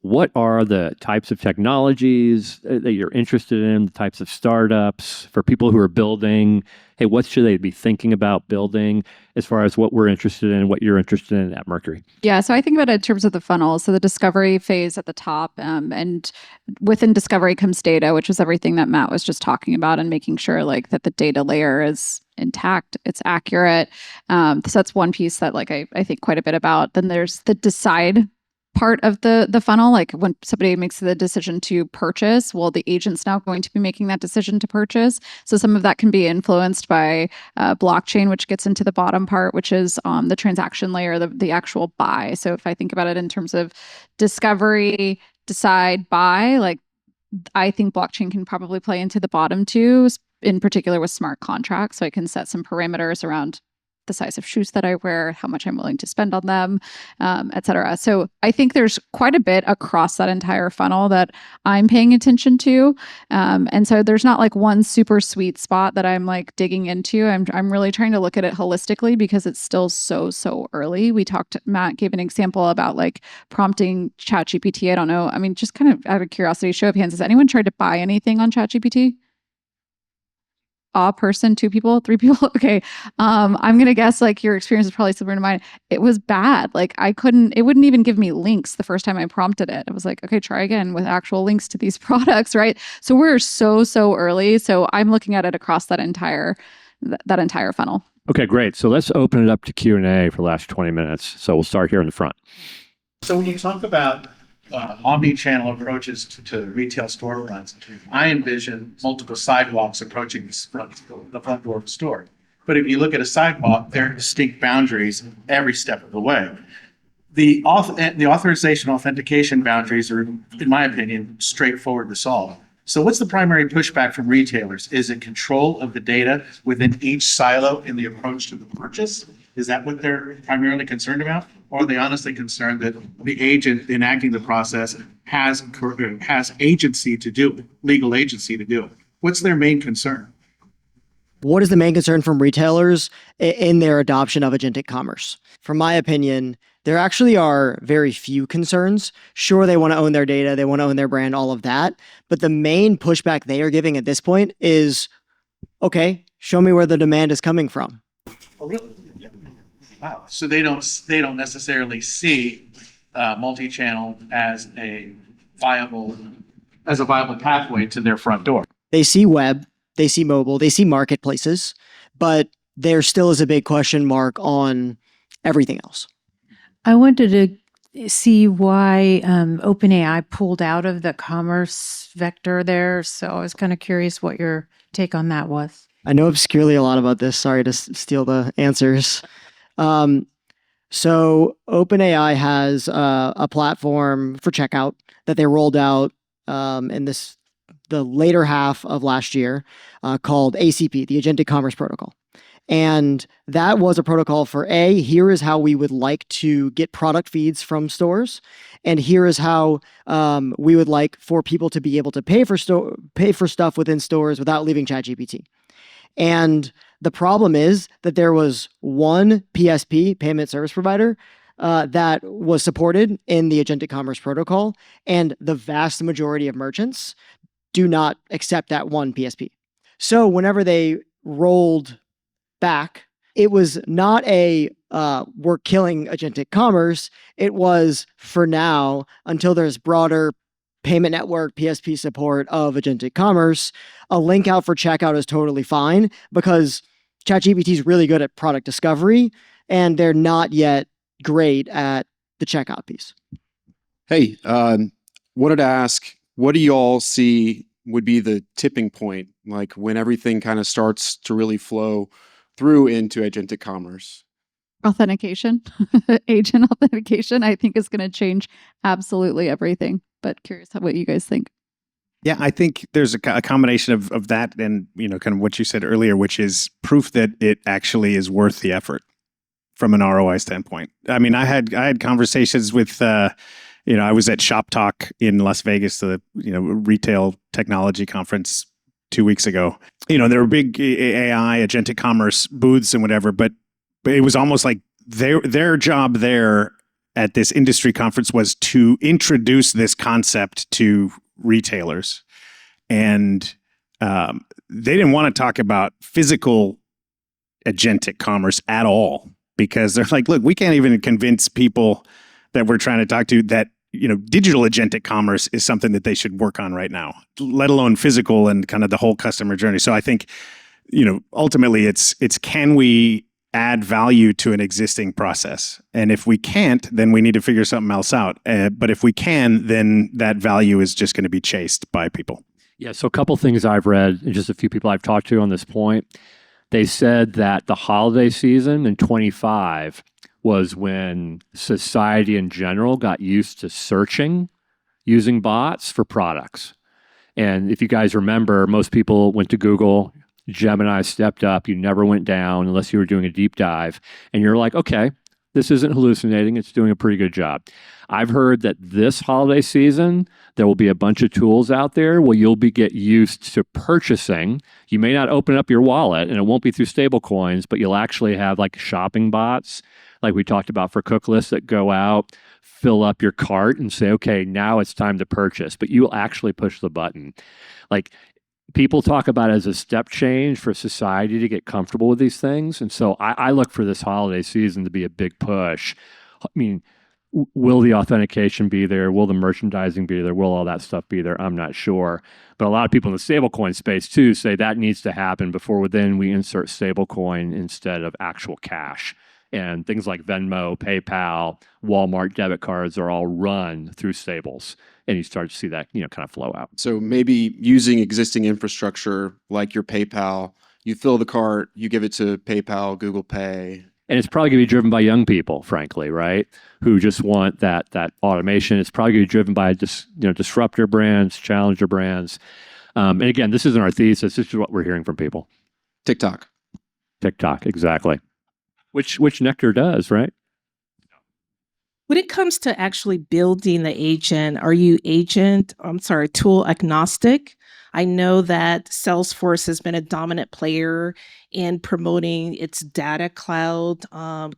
what are the types of technologies that you're interested in, the types of startups for people who are building? Hey, what should they be thinking about building as far as what we're interested in, what you're interested in at Mercury? Yeah, so I think about it in terms of the funnel. So the discovery phase at the top, and within discovery comes data, which is everything that Matt was just talking about, and making sure like that the data layer is intact, it's accurate. So that's one piece that like I think quite a bit about. Then there's the decide part of the funnel, like when somebody makes the decision to purchase, well, the agent's now going to be making that decision to purchase. So some of that can be influenced by blockchain, which gets into the bottom part, which is the transaction layer, the actual buy. So if I think about it in terms of discovery, decide, buy, like I think blockchain can probably play into the bottom two, in particular with smart contracts. So I can set some parameters around the size of shoes that I wear, how much I'm willing to spend on them, et cetera. So I think there's quite a bit across that entire funnel that I'm paying attention to. And so there's not like one super sweet spot that I'm like digging into. I'm really trying to look at it holistically because it's still so early. Matt gave an example about like prompting ChatGPT. I don't know. I mean, just kind of out of curiosity, show of hands, has anyone tried to buy anything on ChatGPT? A person, 2 people, 3 people. Okay. I'm going to guess like your experience is probably similar to mine. It was bad. Like it wouldn't even give me links the first time I prompted it. I was like, okay, try again with actual links to these products, right? So we're so early. So I'm looking at it across that entire funnel. Okay, great. So let's open it up to Q&A for the last 20 minutes. So we'll start here in the front. So when you talk about omni-channel approaches to retail storefronts, I envision multiple sidewalks approaching the front door of a store. But if you look at a sidewalk, there are distinct boundaries every step of the way. The authorization authentication boundaries are, in my opinion, straightforward to solve. So what's the primary pushback from retailers? Is it control of the data within each silo in the approach to the purchase? Is that what they're primarily concerned about? Or are they honestly concerned that the agent enacting the process has agency to do it, legal agency to do it? What's their main concern? What is the main concern from retailers in their adoption of agentic commerce? From my opinion, there actually are very few concerns. Sure, they want to own their data, they want to own their brand, all of that. But the main pushback they are giving at this point is, okay, show me where the demand is coming from. Oh, really? Wow. So they don't necessarily see multi-channel as a viable pathway to their front door. They see web, they see mobile, they see marketplaces, but there still is a big question mark on everything else. I wanted to see why OpenAI pulled out of the commerce vector there. So I was kind of curious what your take on that was. I know obscurely a lot about this. Sorry to steal the answers. So OpenAI has a platform for checkout that they rolled out in the later half of last year called ACP, the Agentic Commerce Protocol. And that was a protocol for here is how we would like to get product feeds from stores, and here is how we would like for people to be able to pay for stuff within stores without leaving ChatGPT. And the problem is that there was one PSP, payment service provider, that was supported in the Agentic Commerce Protocol, and the vast majority of merchants do not accept that one PSP. So whenever they rolled back, it was not we're killing agentic commerce. It was, for now, until there's broader payment network PSP support of agentic commerce, a link out for checkout is totally fine because ChatGPT is really good at product discovery and they're not yet great at the checkout piece. Hey, wanted to ask, what do you all see would be the tipping point, like when everything kind of starts to really flow through into agentic commerce? Authentication, agent authentication, I think is going to change absolutely everything. But curious what you guys think. Yeah, I think there's a combination of that and, kind of what you said earlier, which is proof that it actually is worth the effort from an ROI standpoint. I mean, I had conversations with, I was at Shop Talk in Las Vegas, the, retail technology conference 2 weeks ago. There were big AI, agentic commerce booths and whatever, but it was almost like their job there at this industry conference was to introduce this concept to retailers. And they didn't want to talk about physical agentic commerce at all because they're like, look, we can't even convince people that we're trying to talk to that, digital agentic commerce is something that they should work on right now, let alone physical and kind of the whole customer journey. So I think, ultimately it's can we add value to an existing process? And if we can't, then we need to figure something else out. But if we can, then that value is just going to be chased by people. Yeah, so a couple things I've read and just a few people I've talked to on this point. They said that the holiday season in 25 was when society in general got used to searching using bots for products. And if you guys remember, most people went to Google, Gemini stepped up, you never went down unless you were doing a deep dive. And you're like, okay, this isn't hallucinating, it's doing a pretty good job. I've heard that this holiday season, there will be a bunch of tools out there where you'll get used to purchasing. You may not open up your wallet and it won't be through stable coins, but you'll actually have like shopping bots, like we talked about for cook lists that go out, fill up your cart and say, okay, now it's time to purchase, but you'll actually push the button. Like, people talk about it as a step change for society to get comfortable with these things. And so I look for this holiday season to be a big push. I mean, will the authentication be there? Will the merchandising be there? Will all that stuff be there? I'm not sure. But a lot of people in the stablecoin space too say that needs to happen before then we insert stablecoin instead of actual cash. And things like Venmo, PayPal, Walmart debit cards are all run through stables. And you start to see that, kind of flow out. So maybe using existing infrastructure like your PayPal, you fill the cart, you give it to PayPal, Google Pay. And it's probably going to be driven by young people, frankly, right? Who just want that automation. It's probably going to be driven by disruptor brands, challenger brands. And again, this isn't our thesis. This is what we're hearing from people. TikTok, exactly. Which Nectar does, right? When it comes to actually building the agent, are you tool agnostic? I know that Salesforce has been a dominant player in promoting its data cloud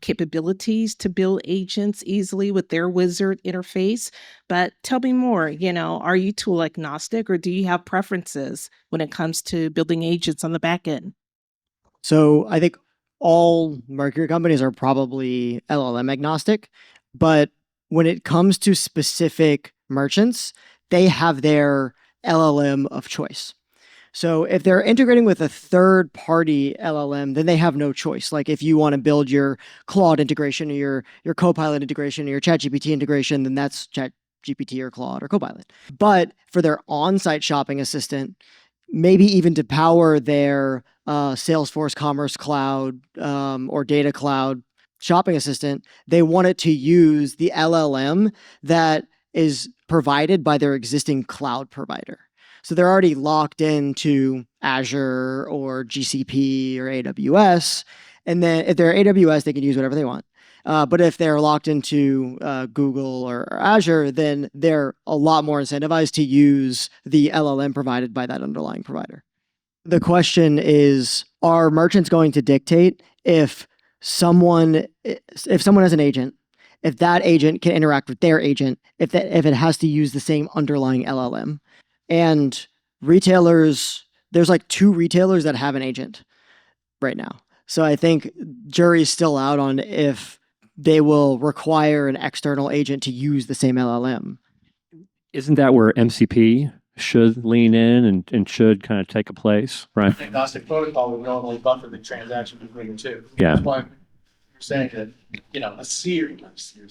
capabilities to build agents easily with their wizard interface. But tell me more, are you tool agnostic or do you have preferences when it comes to building agents on the back end? So I think all Mercury companies are probably LLM agnostic, but when it comes to specific merchants, they have their LLM of choice. So if they're integrating with a third-party LLM, then they have no choice. Like if you want to build your Claude integration or your Copilot integration or your ChatGPT integration, then that's ChatGPT or Claude or Copilot. But for their on-site shopping assistant, maybe even to power their Salesforce Commerce Cloud or Data Cloud shopping assistant, they want it to use the LLM that is provided by their existing cloud provider. So they're already locked into Azure or GCP or AWS. And then if they're AWS, they can use whatever they want. But if they're locked into Google or Azure, then they're a lot more incentivized to use the LLM provided by that underlying provider. The question is, are merchants going to dictate if someone has an agent, if that agent can interact with their agent, if it has to use the same underlying LLM? And retailers, there's like 2 retailers that have an agent right now. So I think jury's still out on if they will require an external agent to use the same LLM. Isn't that where MCP should lean in and should kind of take a place, right? Agnostic protocol would normally buffer the transaction between the two. Yeah. That's why you're saying that, a Series,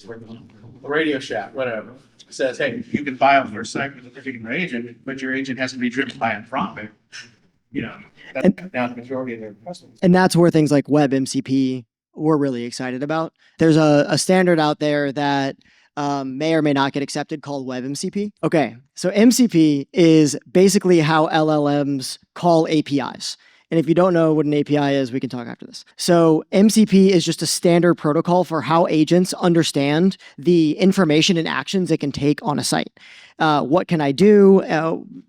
a Radio Shack, whatever, says, hey, you can file for a site with a particular agent, but your agent has to be driven by Anthropic. That's down the majority of their customers. And that's where things like WebMCP we're really excited about. There's a standard out there that may or may not get accepted called WebMCP. Okay, so MCP is basically how LLMs call APIs. And if you don't know what an API is, we can talk after this. So MCP is just a standard protocol for how agents understand the information and actions it can take on a site. What can I do?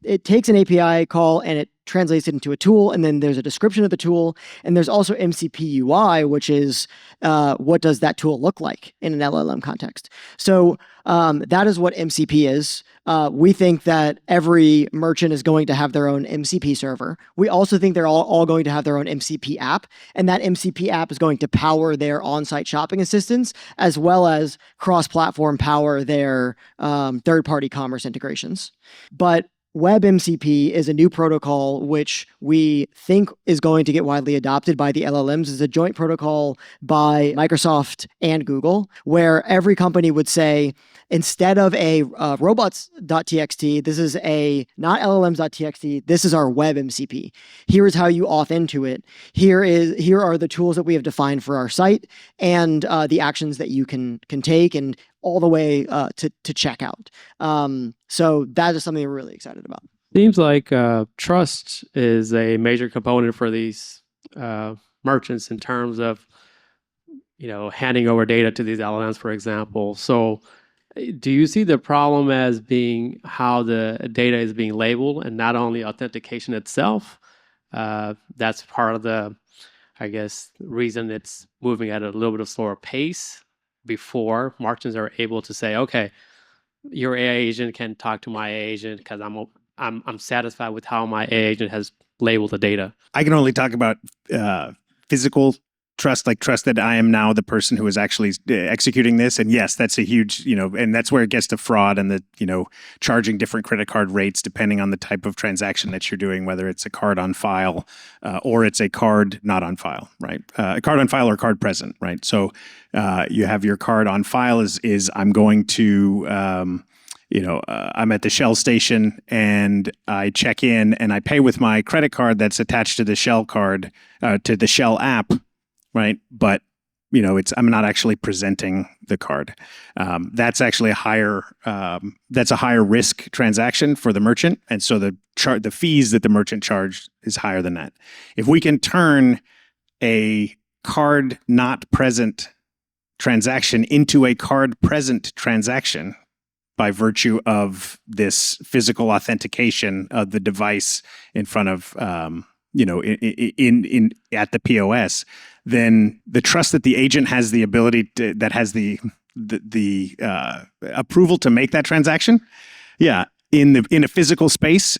It takes an API call and it translates it into a tool, and then there's a description of the tool, and there's also MCP UI, which is what does that tool look like in an LLM context. So that is what MCP is. We think that every merchant is going to have their own MCP server. We also think they're all going to have their own MCP app, and that MCP app is going to power their on-site shopping assistants, as well as cross-platform power their third-party commerce integrations. But WebMCP is a new protocol which we think is going to get widely adopted by the LLMs. It's a joint protocol by Microsoft and Google, where every company would say, instead of a robots.txt, this is a not LLMs.txt, this is our WebMCP. Here is how you auth into it. Here are the tools that we have defined for our site and the actions that you can take, and all the way to checkout. So that is something we're really excited about. Seems like trust is a major component for these merchants in terms of, handing over data to these LLMs, for example. So do you see the problem as being how the data is being labeled and not only authentication itself? That's part of the, reason it's moving at a little bit of slower pace before merchants are able to say, okay, your AI agent can talk to my AI agent because I'm satisfied with how my AI agent has labeled the data. I can only talk about physical trust, like trust that I am now the person who is actually executing this. And yes, that's a huge, and that's where it gets to fraud and the, charging different credit card rates depending on the type of transaction that you're doing, whether it's a card on file or it's a card not on file, right? A card on file or card present, right? So you have your card on file is I'm going to, I'm at the Shell station and I check in and I pay with my credit card that's attached to the Shell card, to the Shell app, right? But I'm not actually presenting the card. That's actually a higher risk transaction for the merchant, and so the fees that the merchant charged is higher than that. If we can turn a card not present transaction into a card present transaction by virtue of this physical authentication of the device in front of in at the POS, then the trust that the agent has the ability to, that has the approval to make that transaction, in a physical space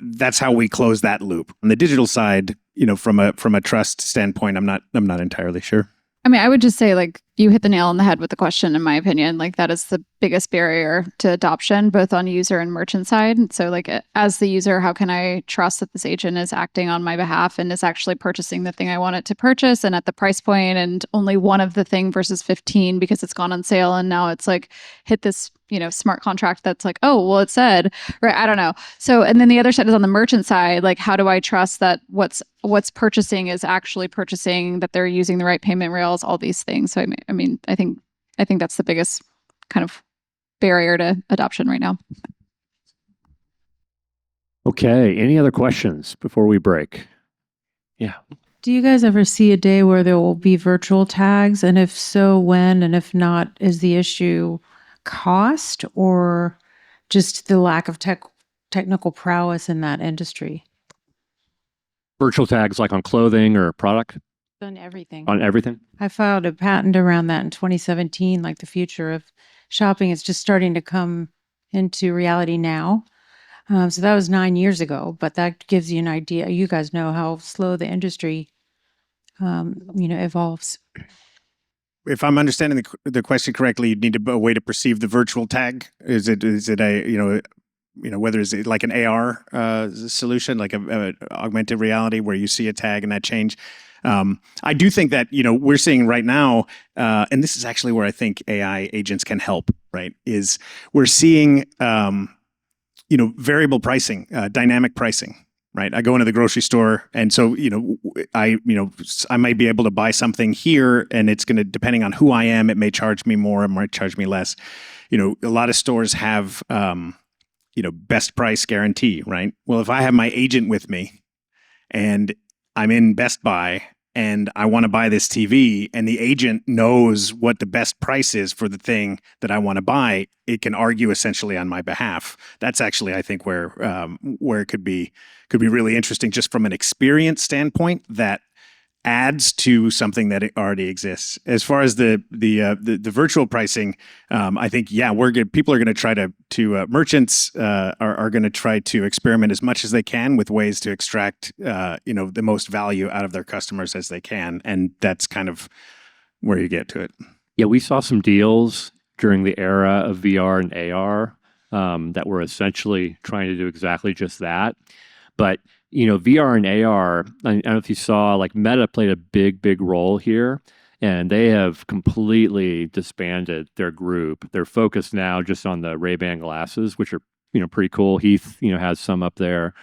that's how we close that loop. On the digital side, from a trust standpoint, I'm not entirely sure. I mean, I would just say, like, you hit the nail on the head with the question, in my opinion. Like, that is the biggest barrier to adoption, both on user and merchant side. So like, as the user, how can I trust that this agent is acting on my behalf and is actually purchasing the thing I want it to purchase and at the price point, and only one of the thing versus 15 because it's gone on sale and now it's like hit this, smart contract that's like, oh, well, it said, right? I don't know. So, and then the other side is on the merchant side. Like, how do I trust that what's purchasing is actually purchasing, that they're using the right payment rails, all these things. So I think that's the biggest kind of barrier to adoption right now. Okay. Any other questions before we break? Yeah. Do you guys ever see a day where there will be virtual tags? And if so, when? And if not, is the issue cost or just the lack of technical prowess in that industry? Virtual tags like on clothing or product? On everything. On everything? I filed a patent around that in 2017, like the future of shopping is just starting to come into reality now. So that was 9 years ago, but that gives you an idea. You guys know how slow the industry, evolves. If I'm understanding the question correctly, you need a way to perceive the virtual tag. Is it a whether it's like an AR solution, like a augmented reality where you see a tag and that change. I do think that we're seeing right now, and this is actually where I think AI agents can help. Right, is we're seeing variable pricing, dynamic pricing. Right, I go into the grocery store, and so I might be able to buy something here, and it's going to, depending on who I am, it may charge me more, it might charge me less. A lot of stores have best price guarantee. Right. Well, if I have my agent with me, and I'm in Best Buy, and I want to buy this TV, and the agent knows what the best price is for the thing that I want to buy, it can argue essentially on my behalf. That's actually, I think, where it could be really interesting, just from an experience standpoint, that adds to something that it already exists. As far as the virtual pricing, I think people are going to try to merchants are going to try to experiment as much as they can with ways to extract the most value out of their customers as they can, and that's kind of where you get to it. Yeah, we saw some deals during the era of VR and AR that were essentially trying to do exactly just that, but VR and AR, I don't know if you saw, like Meta played a big role here, and they have completely disbanded their group. They're focused now just on the Ray-Ban glasses, which are, pretty cool. Heath, has some up there.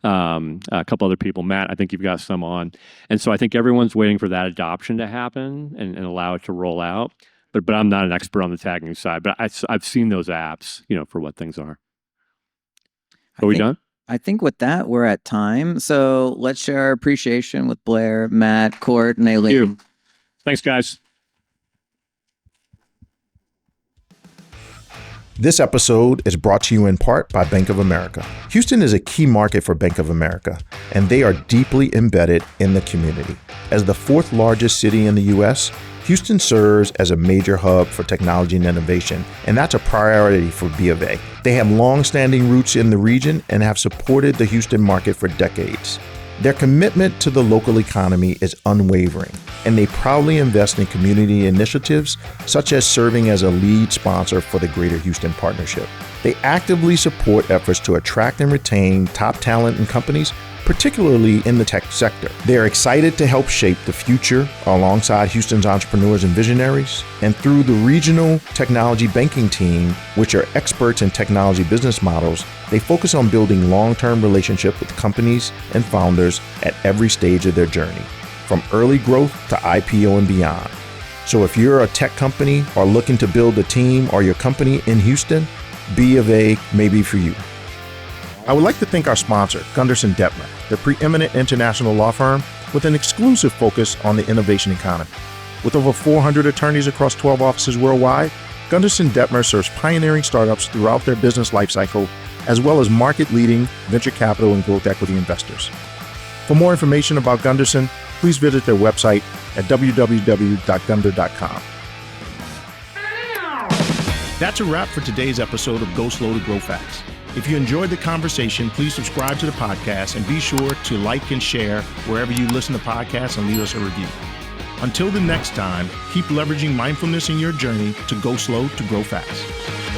A couple other people. Matt, I think you've got some on. And so I think everyone's waiting for that adoption to happen and allow it to roll out. But I'm not an expert on the tagging side, but I've seen those apps, for what things are. Are we done? I think with that, we're at time. So let's share our appreciation with Blair, Matt, Coert, and Aileen. Thanks, guys. This episode is brought to you in part by Bank of America. Houston is a key market for Bank of America, and they are deeply embedded in the community. As the fourth largest city in the U.S., Houston serves as a major hub for technology and innovation, and that's a priority for B of A. They have long-standing roots in the region and have supported the Houston market for decades. Their commitment to the local economy is unwavering, and they proudly invest in community initiatives, such as serving as a lead sponsor for the Greater Houston Partnership. They actively support efforts to attract and retain top talent and companies, particularly in the tech sector. They are excited to help shape the future alongside Houston's entrepreneurs and visionaries. And through the regional technology banking team, which are experts in technology business models, they focus on building long-term relationships with companies and founders at every stage of their journey, from early growth to IPO and beyond. So if you're a tech company or looking to build a team or your company in Houston, B of A may be for you. I would like to thank our sponsor, Gunderson Dettmer, the preeminent international law firm with an exclusive focus on the innovation economy. With over 400 attorneys across 12 offices worldwide, Gunderson Dettmer serves pioneering startups throughout their business lifecycle, as well as market-leading venture capital and growth equity investors. For more information about Gunderson, please visit their website at www.gunder.com. That's a wrap for today's episode of Go Slow to Grow Fast. If you enjoyed the conversation, please subscribe to the podcast and be sure to like and share wherever you listen to podcasts and leave us a review. Until the next time, keep leveraging mindfulness in your journey to go slow to grow fast.